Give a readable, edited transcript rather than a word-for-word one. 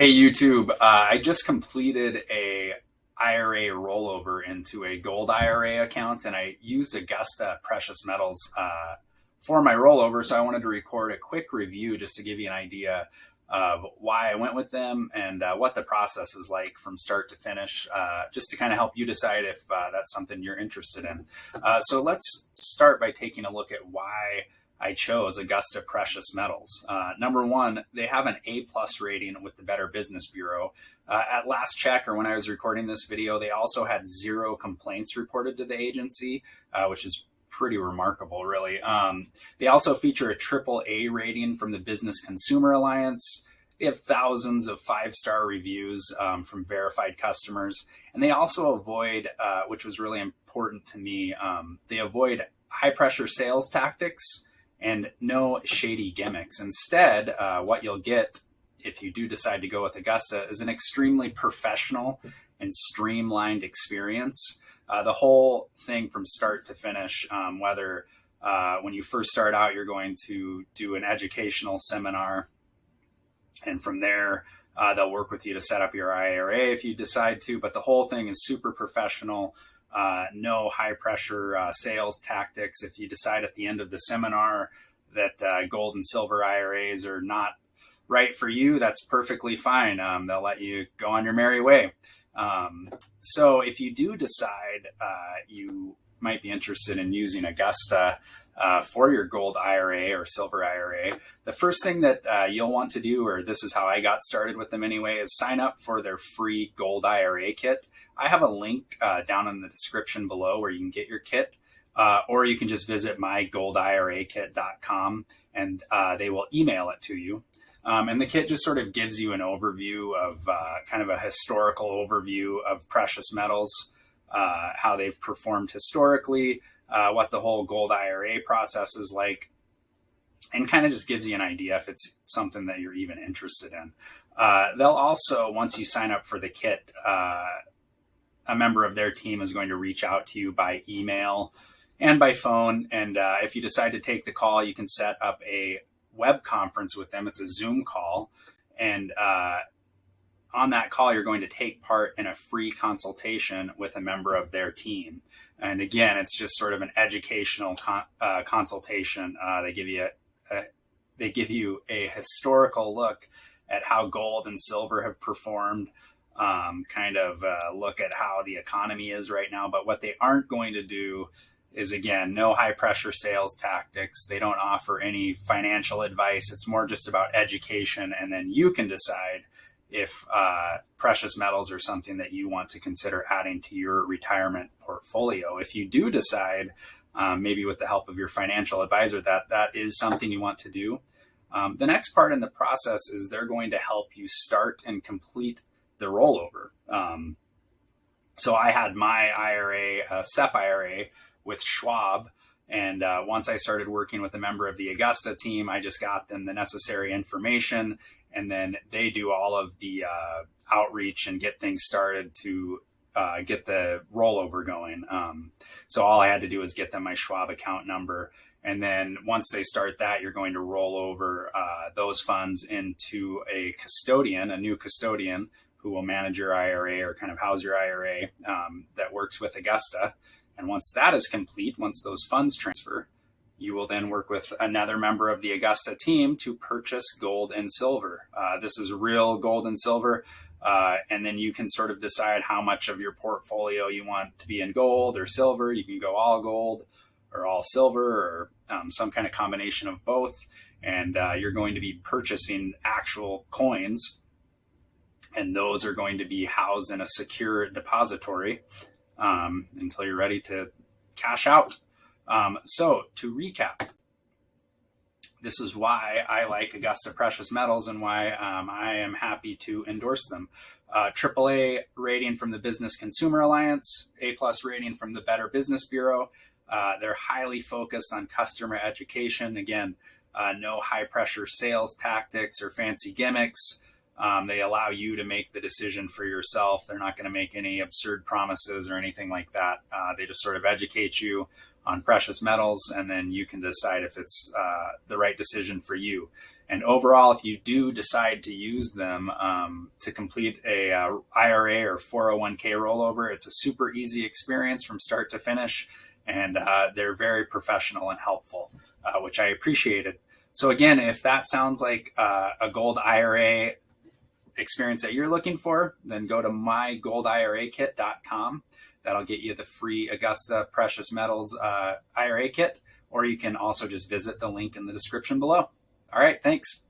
Hey YouTube, I just completed a IRA rollover into a Gold IRA account, and I used Augusta Precious Metals for my rollover. So I wanted to record a quick review just to give you an idea of why I went with them and what the process is like from start to finish, just to kind of help you decide if that's something you're interested in. So let's start by taking a look at why I chose Augusta Precious Metals. Number one, they have an A+ rating with the Better Business Bureau. At last check, or when I was recording this video, they also had 0 complaints reported to the agency, which is pretty remarkable, really. They also feature a AAA rating from the Business Consumer Alliance. They have thousands of 5-star reviews from verified customers. And they also avoid, which was really important to me, they avoid high-pressure sales tactics and no shady gimmicks. Instead, what you'll get if you do decide to go with Augusta is an extremely professional and streamlined experience. The whole thing from start to finish, whether when you first start out, you're going to do an educational seminar, and from there, they'll work with you to set up your IRA if you decide to, but the whole thing is super professional. No high pressure sales tactics. If you decide at the end of the seminar that gold and silver IRAs are not right for you, that's perfectly fine. They'll let you go on your merry way. So if you do decide you might be interested in using Augusta for your gold IRA or silver IRA, the first thing that you'll want to do, or this is how I got started with them anyway, is sign up for their free Gold IRA kit. I have a link down in the description below where you can get your kit, or you can just visit mygoldirakit.com and they will email it to you. And the kit just sort of gives you an overview of kind of a historical overview of precious metals, how they've performed historically, what the whole Gold IRA process is like, and kind of just gives you an idea if it's something that you're even interested in. They'll also, once you sign up for the kit, a member of their team is going to reach out to you by email and by phone. And if you decide to take the call, you can set up a web conference with them. It's a Zoom call. And on that call, you're going to take part in a free consultation with a member of their team. And again, it's just sort of an educational consultation. They give you a historical look at how gold and silver have performed, kind of look at how the economy is right now. But what they aren't going to do is, again, no high pressure sales tactics. They don't offer any financial advice. It's more just about education. And then you can decide if precious metals are something that you want to consider adding to your retirement portfolio. If you do decide, maybe with the help of your financial advisor, that is something you want to do, the next part in the process is they're going to help you start and complete the rollover. So I had my IRA, SEP Ira, with Schwab. And once I started working with a member of the Augusta team, I just got them the necessary information, and then they do all of the outreach and get things started to get the rollover going. So all I had to do was get them my Schwab account number. And then once they start that, you're going to roll over those funds into a custodian, a new custodian who will manage your IRA or kind of house your IRA that works with Augusta. And once that is complete, once those funds transfer, you will then work with another member of the Augusta team to purchase gold and silver. This is real gold and silver. And then you can sort of decide how much of your portfolio you want to be in gold or silver. You can go all gold or all silver, or some kind of combination of both. And you're going to be purchasing actual coins, and those are going to be housed in a secure depository until you're ready to cash out. So to recap, this is why I like Augusta Precious Metals and why I am happy to endorse them. AAA rating from the Business Consumer Alliance, A+ rating from the Better Business Bureau. They're highly focused on customer education. Again, no high pressure sales tactics or fancy gimmicks. They allow you to make the decision for yourself. They're not going to make any absurd promises or anything like that. They just sort of educate you on precious metals, and then you can decide if it's the right decision for you. And overall, if you do decide to use them to complete a IRA or 401k rollover, it's a super easy experience from start to finish. And they're very professional and helpful, which I appreciated. So again, if that sounds like a Gold IRA experience that you're looking for, then go to mygoldirakit.com. That'll get you the free Augusta Precious Metals IRA kit, or you can also just visit the link in the description below. All right, thanks.